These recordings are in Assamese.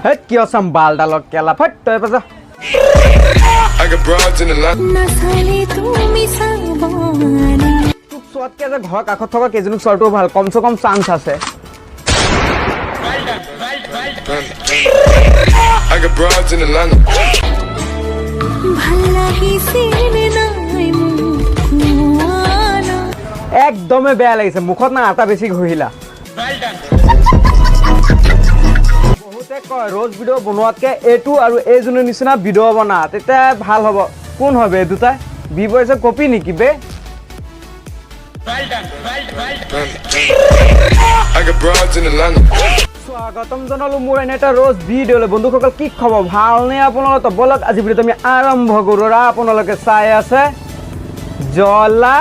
হেট কিয় চম্বাল ডালক কেলা ফট তই পাজা I got broads in Atlanta. তোক চোৱাতকে যে ঘৰ কাষত থকা কেইজনীক চোৱাটো ভাল কমচে কম চান্স আছে I got broads in Atlanta. একদমে বেয়া লাগিছে মুখত না আটা বেছি ঘহিলা বহুতে কয় ৰোজ ভিডিঅ' বনোৱাতকে এইটো আৰু এইজনৰ নিচিনা ভিডিঅ' বনা তেতিয়া ভাল হ'ব কোন হবে এই দুটাই বি বয়সে কপি নেকি বে I got broads in Atlanta. স্বাগতম জনালো মোৰ এনে এটা ৰোজ ভিডিঅ'লৈ বন্ধুসকল কি খবৰ ভালনে আপোনালোক বলক আজি ভিডিঅ'টো আমি আৰম্ভ কৰোঁ আপোনালোকে চাই আছে জলা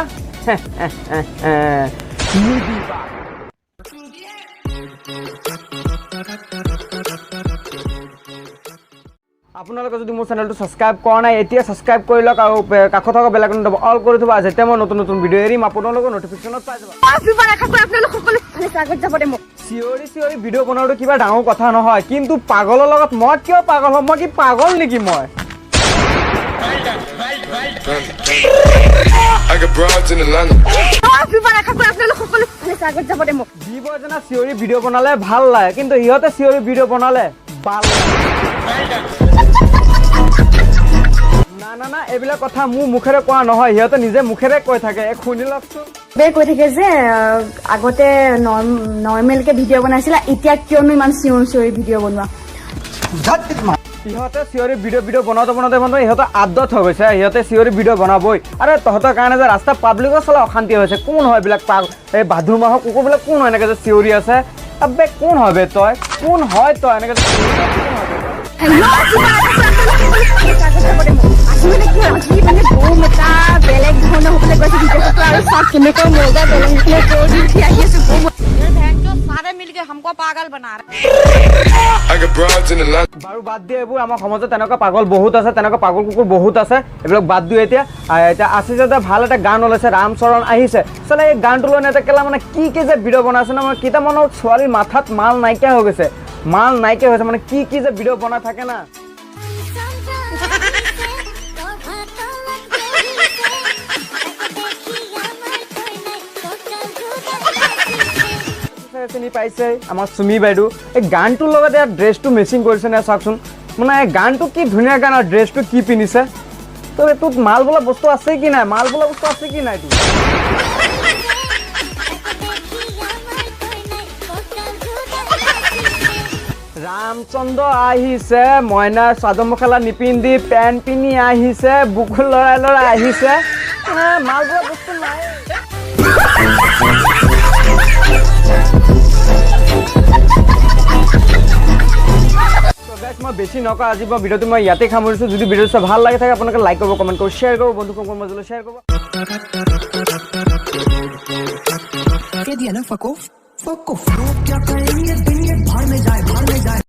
আপোনালোকে যদি মোৰ চেনেলটো সাবস্ক্ৰাইব কৰা নাই এতিয়া সাবস্ক্ৰাইব কৰি লওক আৰু কাষত থকা বেল আইকনটো অল কৰি থবা যেতিয়া মই নতুন নতুন ভিডিঅ' এৰিম আপোনালোকৰ নটিফিকেশ্যনত পাই যাবা চিঞৰি ভিডিঅ' বনোৱাটো কিবা ডাঙৰ কথা নহয় কিন্তু পাগলৰ লগত মই কিয় পাগল হ'ম মই কি পাগল নেকি মই I got broads in Atlanta. জীবজনা চিঞৰি ভিডিঅ' বনালে ভাল লাগে কিন্তু সিহঁতে চিঞৰি ভিডিঅ' বনালে ভাল না এইবিলাক কথা মোৰ মুখেৰে কোৱা নহয় সিহঁতে নিজে মুখেৰে কৈ থাকে শুনি লওকচোন কৈ থাকে যে আগতে নৰ্মেলকে ভিডিঅ' বনাইছিলা এতিয়া কিয়নো ইমান চিঞৰি ভিডিঅ' বনোৱা সিহঁতে চিঞৰি ভিডিঅ' বনাওঁতে মানে সিহঁতৰ আদত হৈ গৈছে সিহঁতে চিঞৰি ভিডিঅ' বনাবই আৰে তহঁতৰ কাৰণে যে ৰাস্তা পাব্লিকৰ চলা অশান্তি হৈছে কোন হয় এইবিলাক এই ভাদুৰ মাহৰ কুকুৰবিলাক কোন হয় এনেকৈ যে চিঞৰি আছে আবে কোন হয় বে তই কোন হয় তই এনেকৈ বেলেগ ধৰণৰ হ'বলৈ গৈছে ভিডিঅ'টো আৰু চাওক কেনেকৈ মজা বেলেগ আহি আছো सारे मिलके हमको पागल बना रहे I got broads in Atlanta. বাৰু বাদ দিয়ে এইবোৰ আমাৰ সমাজত তেনেকুৱা পাগল বহুত আছে তেনেকুৱা পাগল কুকুৰ বহুত আছে এইবিলাক বাদ দিওঁ এতিয়া আছে যে ভাল এটা গান ওলাইছে ৰামচৰণ আহিছে চলে এই গানটো লৈ এটা কেলা মানে কি যে ভিডিঅ' বনাইছে ন মানে কেইটামানৰ ছোৱালীৰ মাথাত মাল নাইকিয়া হৈ গৈছে মানে কি যে ভিডিঅ' বনাই থাকে না চিনি পাইছে আমাৰ সুমি বাইদেউ এই গানটোৰ লগতে ড্ৰেছটো মেচিং কৰিছে নে চাওকচোন মানে গানটো কি ধুনীয়া গান আৰু ড্ৰেছটো কি পিন্ধিছে তো এইটোত মাল বোলা বস্তু আছে কি নাই ৰামচন্দ্ৰ আহিছে মইনা চাদৰ মেখেলা নিপিন্ধি পেণ্ট পিন্ধি আহিছে বুকু লৰাই আহিছে মাল বোলা বস্তু নাই মই বেছি নকওঁ আজি মই ভিডিঅ'টো মই ইয়াতে সামৰিছোঁ যদি ভিডিঅ'টো ভাল লাগে থাকে আপোনালোকে লাইক কৰিব কমেণ্ট কৰিব শ্বেয়াৰ কৰিব বন্ধুসকলৰ মাজলৈ শ্বেয়াৰ কৰিব क्या दिया ना फको क्या करेंगे दिन ये भाड़ में जाए